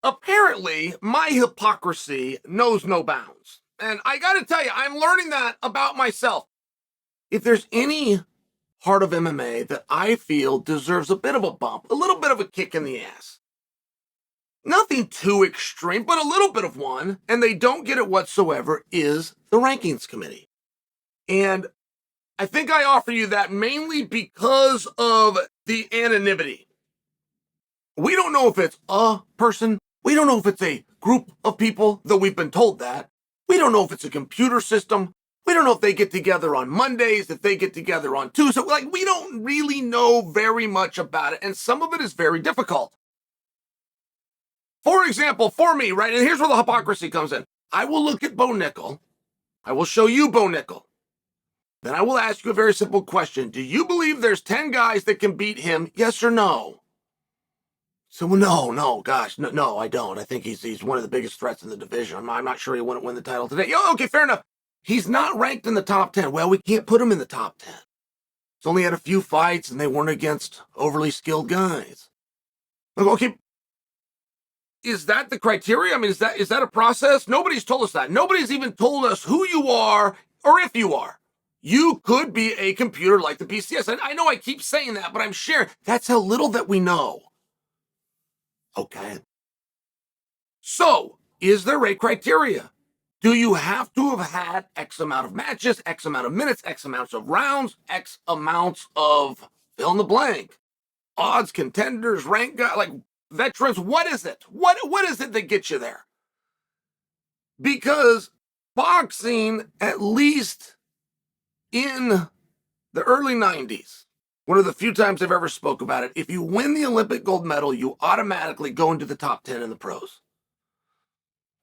apparently my hypocrisy knows no bounds. And I got to tell you, I'm learning that about myself. If there's any part of MMA that I feel deserves a bit of a bump, a little bit of a kick in the ass, nothing too extreme, but a little bit of one, and they don't get it whatsoever, is the rankings committee. And I think I offer you that mainly because of the anonymity. We don't know if it's a person. We don't know if it's a group of people, though we've been told that. We don't know if it's a computer system. We don't know if they get together on Mondays, if they get together on Tuesday. Like, we don't really know very much about it, and some of it is very difficult. For example, for me, right, and here's where the hypocrisy comes in. I will look at Bo Nickel. I will show you Bo Nickel. Then I will ask you a very simple question. Do you believe there's 10 guys that can beat him? Yes or no? So no, I don't. I think he's one of the biggest threats in the division. I'm not sure he wouldn't win the title today. Okay, fair enough. He's not ranked in the top 10. Well, we can't put him in the top 10. He's only had a few fights, and they weren't against overly skilled guys. Okay, is that the criteria? I mean, is that a process? Nobody's told us that. Nobody's even told us who you are or if you are. You could be a computer like the PCS. And I know I keep saying that, but I'm sharing. That's how little that we know. Okay. So, is there a criteria? Do you have to have had X amount of matches, X amount of minutes, X amounts of rounds, X amounts of fill in the blank? Odds, contenders, rank guys, like veterans, what is it? What is it that gets you there? Because boxing, at least in the early 90s, one of the few times I've ever spoke about it, if you win the Olympic gold medal, you automatically go into the top 10 in the pros.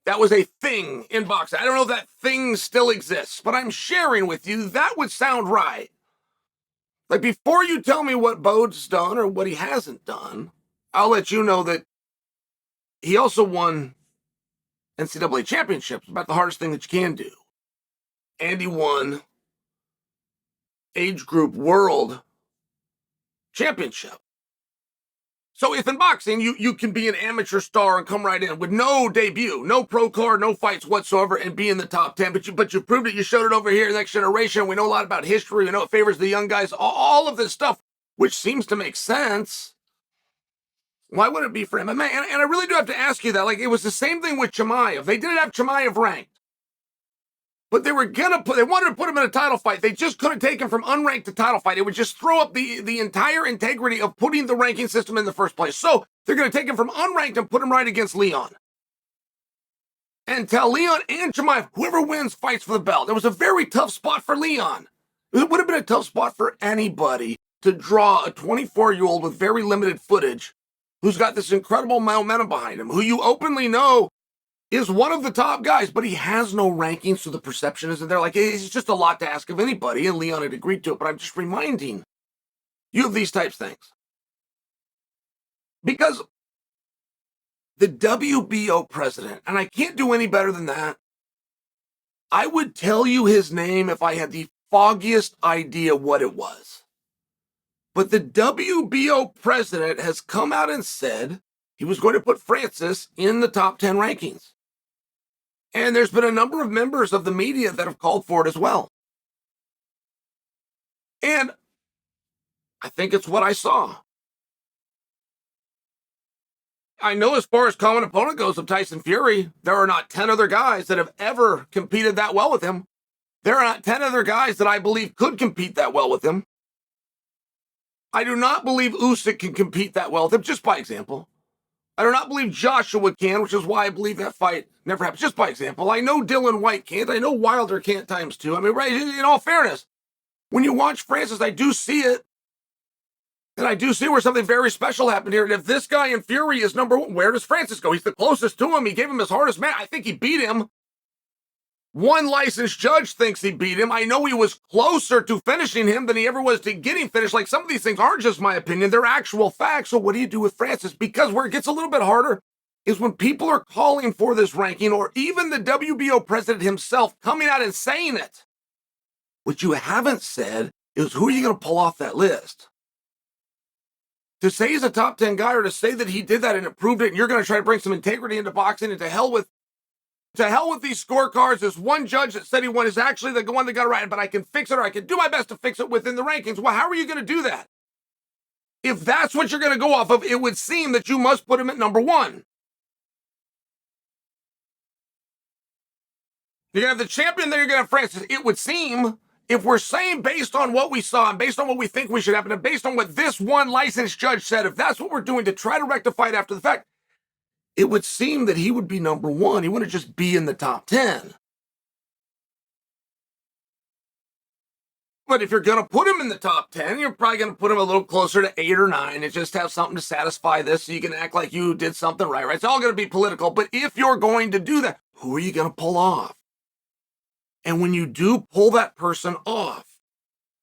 That was a thing in boxing. I don't know if that thing still exists, but I'm sharing with you, that would sound right. Like, before you tell me what Bo's done or what he hasn't done, I'll let you know that he also won NCAA championships, about the hardest thing that you can do. And he won age group world championship. So if in boxing, you can be an amateur star and come right in with no debut, no pro card, no fights whatsoever, and be in the top 10, but you proved it, you showed it over here, next generation, we know a lot about history, we know it favors the young guys, all of this stuff, which seems to make sense. Why wouldn't it be for MMA? And I really do have to ask you that. Like, it was the same thing with Chimaev. They didn't have Chimaev ranked. But they wanted to put him in a title fight. They just couldn't take him from unranked to title fight. It would just throw up the entire integrity of putting the ranking system in the first place. So they're going to take him from unranked and put him right against Leon. And tell Leon and Chimaev, whoever wins fights for the belt. It was a very tough spot for Leon. It would have been a tough spot for anybody to draw a 24-year-old with very limited footage who's got this incredible momentum behind him, who you openly know is one of the top guys, but he has no rankings, so the perception isn't there. Like, it's just a lot to ask of anybody, and Leon had agreed to it, but I'm just reminding you of these types of things. Because the WBO president, and I can't do any better than that, I would tell you his name if I had the foggiest idea what it was. But the WBO president has come out and said he was going to put Francis in the top 10 rankings. And there's been a number of members of the media that have called for it as well. And I think it's what I saw. I know as far as common opponent goes of Tyson Fury, there are not 10 other guys that have ever competed that well with him. There are not 10 other guys that I believe could compete that well with him. I do not believe Usyk can compete that well with him, just by example. I do not believe Joshua can, which is why I believe that fight never happened, just by example. I know Dylan White can't. I know Wilder can't times two. I mean, right, in all fairness, when you watch Francis, I do see it. And I do see where something very special happened here. And if this guy in Fury is number one, where does Francis go? He's the closest to him. He gave him his hardest match. I think he beat him. One licensed judge thinks he beat him. I know he was closer to finishing him than he ever was to getting finished. Like, some of these things aren't just my opinion. They're actual facts. So what do you do with Francis? Because where it gets a little bit harder is when people are calling for this ranking, or even the WBO president himself coming out and saying it. What you haven't said is, who are you going to pull off that list? To say he's a top 10 guy, or to say that he did that and it proved it, and you're going to try to bring some integrity into boxing, and to hell with these scorecards. There's one judge that said he won is actually the one that got it right, but I can fix it, or I can do my best to fix it within the rankings. Well, how are you going to do that? If that's what you're going to go off of, it would seem that you must put him at number 1. You're going to have the champion, then you're going to have Francis. It would seem, if we're saying based on what we saw and based on what we think we should happen and based on what this one licensed judge said, if that's what we're doing to try to rectify it after the fact, it would seem that he would be number 1. He wouldn't just be in the top 10. But if you're going to put him in the top 10, you're probably going to put him a little closer to 8 or 9 and just have something to satisfy this so you can act like you did something right? It's all going to be political. But if you're going to do that, who are you going to pull off? And when you do pull that person off,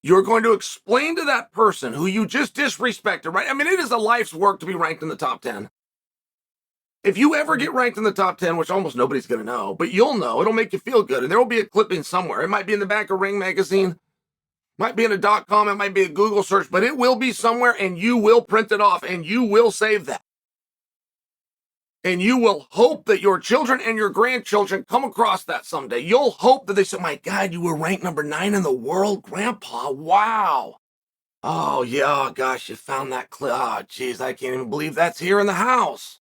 you're going to explain to that person who you just disrespected, right? I mean, it is a life's work to be ranked in the top 10. If you ever get ranked in the top 10, which almost nobody's going to know, but you'll know, it'll make you feel good. And there will be a clipping somewhere. It might be in the back of Ring Magazine, might be in a .com, it might be a Google search, but it will be somewhere, and you will print it off, and you will save that. And you will hope that your children and your grandchildren come across that someday. You'll hope that they say, my God, you were ranked number 9 in the world, Grandpa. Wow. Oh, yeah, oh, gosh, you found that clip. Oh, geez, I can't even believe that's here in the house.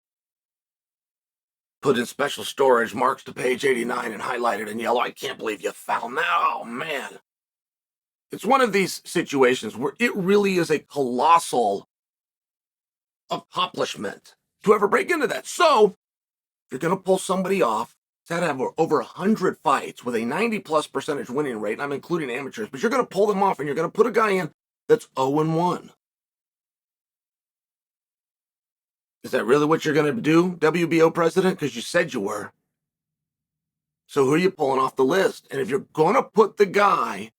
Put in special storage, marks to page 89 and highlighted in yellow. I can't believe you found that. Oh, man. It's one of these situations where it really is a colossal accomplishment to ever break into that. So, if you're going to pull somebody off, it's had to have over 100 fights with a 90+% winning rate, and I'm including amateurs, but you're going to pull them off and you're going to put a guy in that's 0-1. Is that really what you're going to do, WBO president? Because you said you were. So who are you pulling off the list? And if you're going to put the guy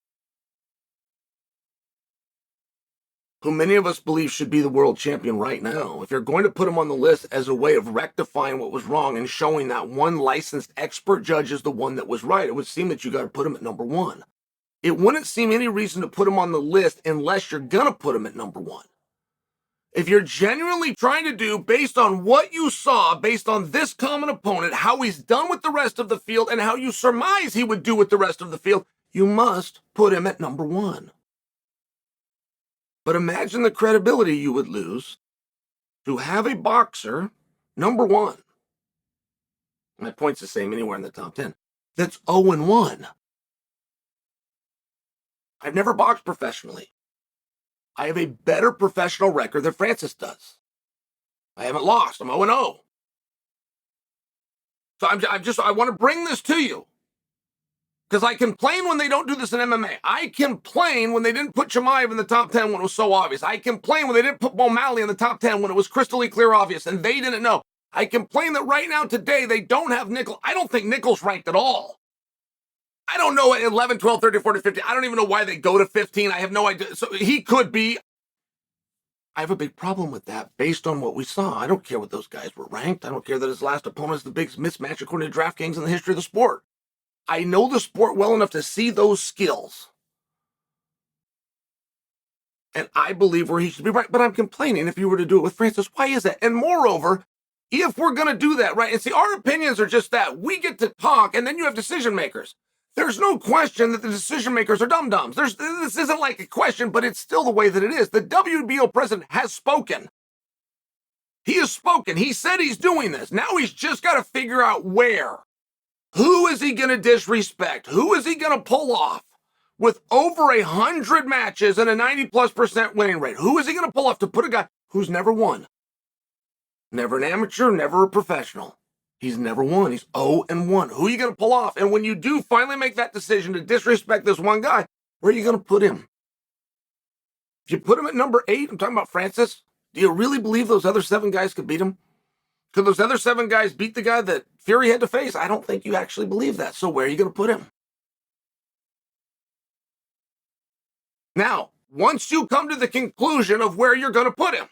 who many of us believe should be the world champion right now, if you're going to put him on the list as a way of rectifying what was wrong and showing that one licensed expert judge is the one that was right, it would seem that you got to put him at number 1. It wouldn't seem any reason to put him on the list unless you're going to put him at number 1. If you're genuinely trying to do, based on what you saw, based on this common opponent, how he's done with the rest of the field, and how you surmise he would do with the rest of the field, you must put him at number 1. But imagine the credibility you would lose to have a boxer, number 1. My point's the same anywhere in the top 10. That's 0-1. I've never boxed professionally. I have a better professional record than Francis does. I haven't lost. I'm 0-0. So I want to bring this to you. Because I complain when they don't do this in MMA. I complain when they didn't put Chimaev in the top 10 when it was so obvious. I complain when they didn't put O'Malley in the top 10 when it was crystal clear obvious and they didn't know. I complain that right now today they don't have Nickel. I don't think Nickel's ranked at all. I don't know 11, 12, 13, 14, 15. I don't even know why they go to 15. I have no idea. So he could be. I have a big problem with that based on what we saw. I don't care what those guys were ranked. I don't care that his last opponent is the biggest mismatch according to DraftKings in the history of the sport. I know the sport well enough to see those skills. And I believe where he should be right. But I'm complaining if you were to do it with Francis. Why is that? And moreover, if we're going to do that, right? And see, our opinions are just that. We get to talk, and then you have decision makers. There's no question that the decision makers are dum-dums. This isn't like a question, but it's still the way that it is. The WBO president has spoken. He has spoken. He said he's doing this. Now he's just got to figure out where. Who is he going to disrespect? Who is he going to pull off with over 100 matches and a 90+% winning rate? Who is he going to pull off to put a guy who's never won? Never an amateur, never a professional. He's never won. He's 0-1. Who are you going to pull off? And when you do finally make that decision to disrespect this one guy, where are you going to put him? If you put him at number 8, I'm talking about Francis, do you really believe those other 7 guys could beat him? Could those other 7 guys beat the guy that Fury had to face? I don't think you actually believe that. So where are you going to put him? Now, once you come to the conclusion of where you're going to put him,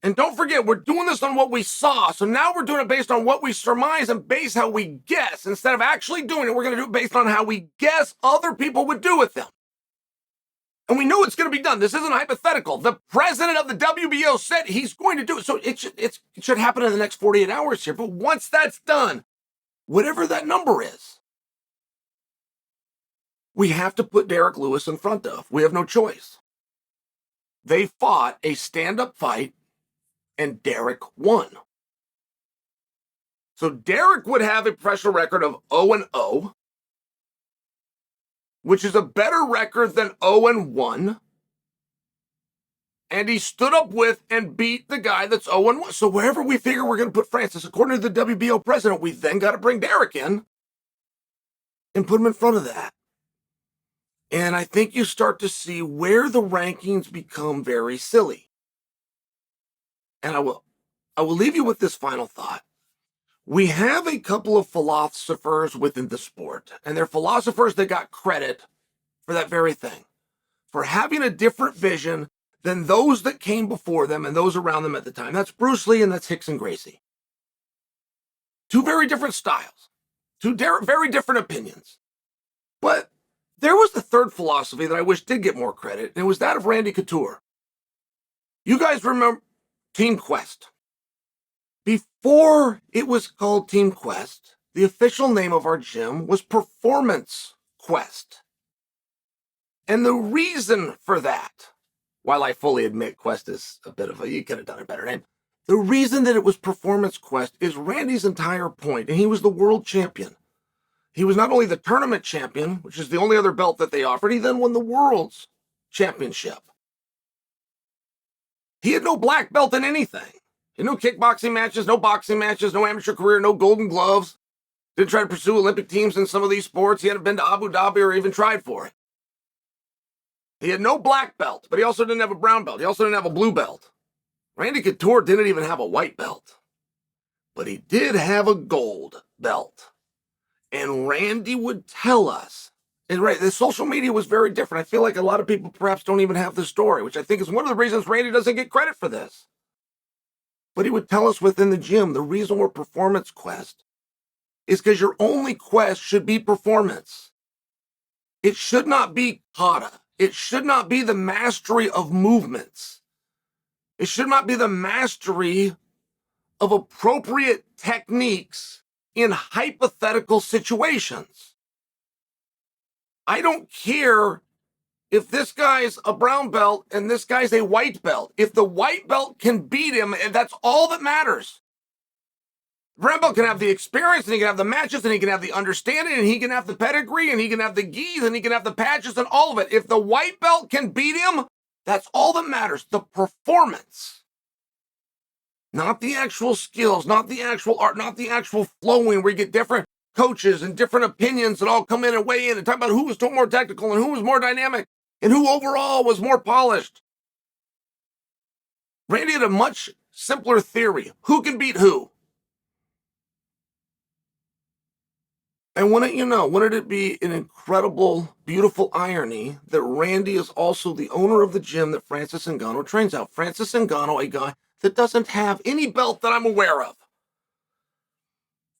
and don't forget, we're doing this on what we saw. So now we're doing it based on what we surmise and base how we guess. Instead of actually doing it, we're going to do it based on how we guess other people would do with them. And we know it's going to be done. This isn't hypothetical. The president of the WBO said he's going to do it. So it should happen in the next 48 hours here. But once that's done, whatever that number is, we have to put Derek Lewis in front of. We have no choice. They fought a stand-up fight, and Derek won. So Derek would have a pressure record of 0-0, which is a better record than 0-1. And he stood up with and beat the guy that's 0-1. So wherever we figure we're going to put Francis, according to the WBO president, we then got to bring Derek in and put him in front of that. And I think you start to see where the rankings become very silly. And I will leave you with this final thought. We have a couple of philosophers within the sport, and they're philosophers that got credit for that very thing, for having a different vision than those that came before them and those around them at the time. That's Bruce Lee and that's Rickson Gracie. Two very different styles, two very different opinions. But there was the third philosophy that I wish did get more credit, and it was that of Randy Couture. You guys remember Team Quest. Before it was called Team Quest, the official name of our gym was Performance Quest. And the reason for that, while I fully admit Quest is a bit of you could have done a better name, the reason that it was Performance Quest is Randy's entire point, and he was the world champion. He was not only the tournament champion, which is the only other belt that they offered, he then won the world's championship. He had no black belt in anything. He had no kickboxing matches, no boxing matches, no amateur career, no golden gloves. Didn't try to pursue Olympic teams in some of these sports. He hadn't been to Abu Dhabi or even tried for it. He had no black belt, but he also didn't have a brown belt. He also didn't have a blue belt. Randy Couture didn't even have a white belt, but he did have a gold belt. And Randy would tell us, and right, the social media was very different. I feel like a lot of people perhaps don't even have the story, which I think is one of the reasons Randy doesn't get credit for this. But he would tell us within the gym, the reason we're Performance Quest is because your only quest should be performance. It should not be kata. It should not be the mastery of movements. It should not be the mastery of appropriate techniques in hypothetical situations. I don't care if this guy's a brown belt and this guy's a white belt. If the white belt can beat him, and that's all that matters. Brown belt can have the experience, and he can have the matches, and he can have the understanding, and he can have the pedigree, and he can have the gis, and he can have the patches, and all of it. If the white belt can beat him, that's all that matters. The performance. Not the actual skills, not the actual art, not the actual flowing where you get different coaches and different opinions that all come in and weigh in and talk about who was more technical and who was more dynamic and who overall was more polished. Randy had a much simpler theory. Who can beat who? And wouldn't it be an incredible, beautiful irony that Randy is also the owner of the gym that Francis Ngannou trains out? Francis Ngannou, a guy that doesn't have any belt that I'm aware of.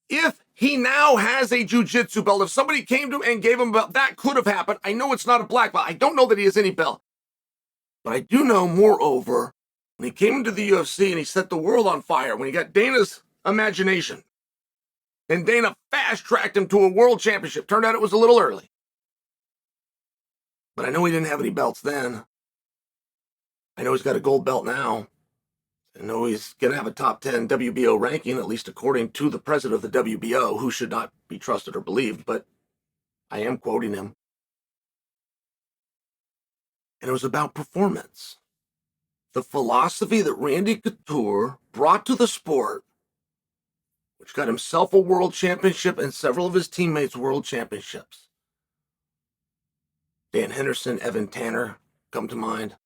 If he now has a jiu-jitsu belt, if somebody came to him and gave him a belt, that could have happened. I know it's not a black belt. I don't know that he has any belt. But I do know, moreover, when he came into the UFC and he set the world on fire, when he got Dana's imagination, and Dana fast-tracked him to a world championship. Turned out it was a little early. But I know he didn't have any belts then. I know he's got a gold belt now. I know he's going to have a top 10 WBO ranking, at least according to the president of the WBO, who should not be trusted or believed, but I am quoting him. And it was about performance. The philosophy that Randy Couture brought to the sport, which got himself a world championship and several of his teammates world championships. Dan Henderson, Evan Tanner come to mind.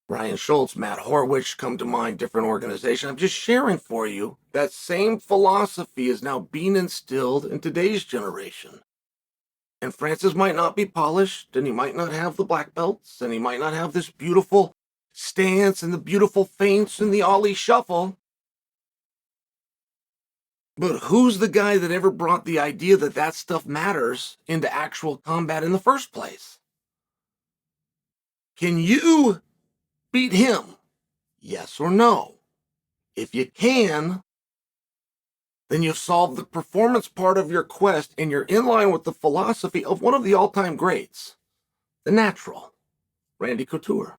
Brian Schultz, Matt Horwich come to mind, different organization. I'm just sharing for you that same philosophy is now being instilled in today's generation. And Francis might not be polished, and he might not have the black belts, and he might not have this beautiful stance and the beautiful feints and the ollie shuffle. But who's the guy that ever brought the idea that that stuff matters into actual combat in the first place? Can you beat him? Yes or no? If you can, then you've solved the performance part of your quest and you're in line with the philosophy of one of the all-time greats, the natural, Randy Couture.